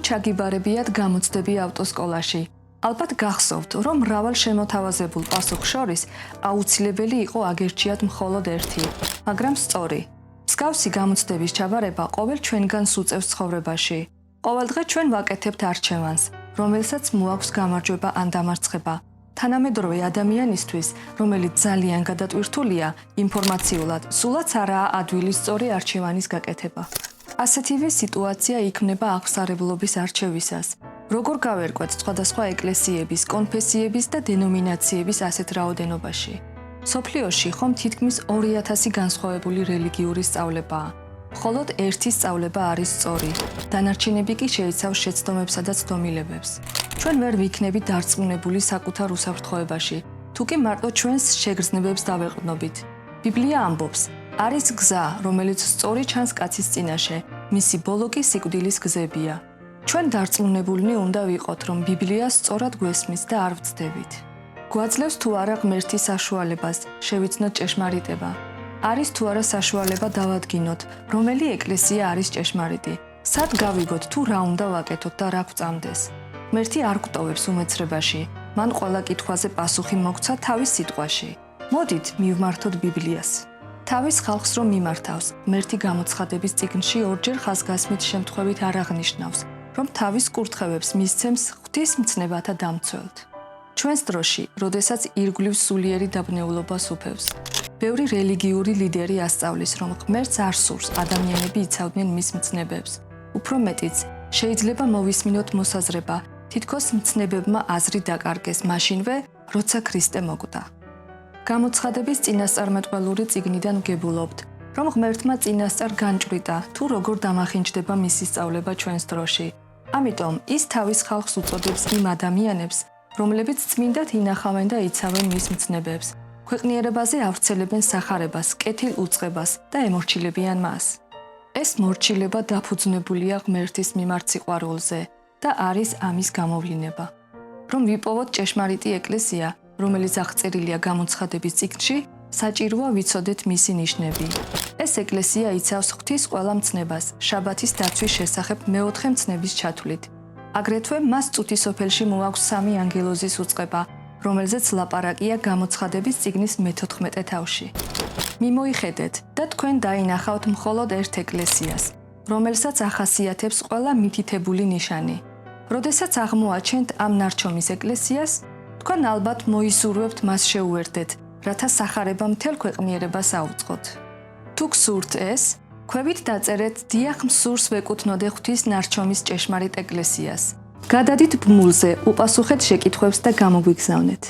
ჩაგიბარებიათ გამოცდები ავტოსკოლაში. ალბათ გახსოვთ, რომ მრავალ შემოთავაზებულ პასუხს შორის აუცილებელი იყო აგერჩიათ მხოლოდ ერთი, მაგრამ სწორი. მსგავსი გამოცდების ჩაბარება ყოველ ჩვენგანს უწევს ცხოვრებაში. ყოველდღე ჩვენ ვაკეთებთ არჩევანს, რომელსაც მოაქვს გამარჯვება ან დამარცხება. თანამედროვე ადამიანისთვის, რომელიც ძალიან გადატვირთულია ინფორმაციულად, სულაც არაა ადვილი სწორი არჩევანის გაკეთება. ასეთივე სიტუაცია იქმნება აღსარებლობის არჩევისას. როგორ გავერკვეთ სხვადასხვა ეკლესიების, კონფესიების და დენომინაციების ასეთ რაოდენობაში. სოფლიოში ხომ თითქმის 2000 განსხვავებული რელიგიური სწავლებაა. მხოლოდ ერთი სწავლება არის სწორი. დანარჩენები კი შეიცავს შეცდომებსა და ცდომილებებს. ჩვენ ვერ ვიქნებით დარწმუნებული საკუთარ უსაფრთხოებაში, თუ კი მარტო ჩვენს შეგრძნებებს დავეყრდნობით. ბიბლია ამბობს, არის გზა, რომელიც სწორი ჩანს კაცის წინაშე, მისი ბოლო კი სიკვდილის გზებია. ჩვენ დარწმუნებულნი უნდა ვიყოთ, რომ ბიბლია სწორად გვესმის და არ ვცდებით. გვაძლევს თუ არა ღმერთის საშუალებას, შევიცნოთ ჭეშმარიტება. არის თუ არა საშუალება დავადგინოთ, რომელი ეკლესია არის ჭეშმარიტი. სად გავიგოთ თუ რა უნდა ვაკეთოთ და რა გვწამდეს. ღმერთი არ გვტოვებს უმეცრებაში, მან ყველა კითხვაზე პასუხი მოგცა თავის სიტყვაში. მოდით მივმართოთ ბიბლიას. თავის ხალხს რომ მიმართავს, ღმერთი გამოცხადების წიგნში ორჯერ ხაზგასმით შემთხვევით არ აღნიშნავს, რომ თავის კურთხევებს მისცემს ღვთისმცნებათა დამცველთ. ჩვენს დროში, როდესაც ირგვლივ სულიერი დაბნეულობას უფევს, ბევრი რელიგიური ლიდერი ასწავლის, რომ ღმერთს არ სურს ადამიანები იცავდნენ მის მცნებებს. უფრო მეტიც, შეიძლება მოვისმინოთ მოსაზრება, თითქოს მცნებებმა აზრი დაკარგეს მაშინვე, როცა ქრისტე მოკვდა. გამოცხადების წინასწარმეტყველური წიგნიდან ვგებულობთ, რომ ღმერთმა წინასწარ განჭვრიტა, თუ როგორ დამახინჯდება მისი სწავლება ჩვენს დროში. ამიტომ ის თავის ხალხს უწოდებს იმ ადამიანებს, რომლებიც წმინდად ინახავენ და იცავენ მის მცნებებს. ქვეყნიერებაზე ავრცელებენ სახარებას, კეთილ უწყებას და ემორჩილებიან მას. ეს მორჩილება დაფუძნებულია ღმერთის მიმართ სიყვარულზე და არის ამის გამოვლინება. რომ ვიპოვოთ ჭეშმარიტი ეკლესია, რომელიც აღწერილია გამოცხადების წიგნში, საჭიროა ვიცოდეთ მისი ნიშნები. ეს ეკლესია იცავს ღვთის ყველა მცნებას, შაბათის დაცვის შესახებ მეოთხე მცნების ჩათვლით. აგრეთვე მას წუთისოფელში მოაქვს 3 ანგელოზის უწყება, რომელზეც ლაპარაკია გამოცხადების წიგნის მე-14 თავში. მიმოიხედეთ და თქვენ დაინახავთ მხოლოდ ერთ ეკლესიას, რომელსაც ახასიათებს ყველა მითითებული ნიშანი. როდესაც აღმოაჩენთ ამ ნარჩომის ეკლესიას, თქვენ ალბათ მოისურვებთ მას შეუერთდეთ, რათა სახარება მთელ ქვეყნიერებას აუწყოთ. თუ გსურთ ეს, ქვევით დაწერეთ დიახ მსურს ვეკუთვნოდე ღვთის ნარჩომის ჭეშმარიტ ეკლესიას. გადადით ბმულზე, უპასუხეთ შეკითხვებს და გამოგვიგზავნეთ.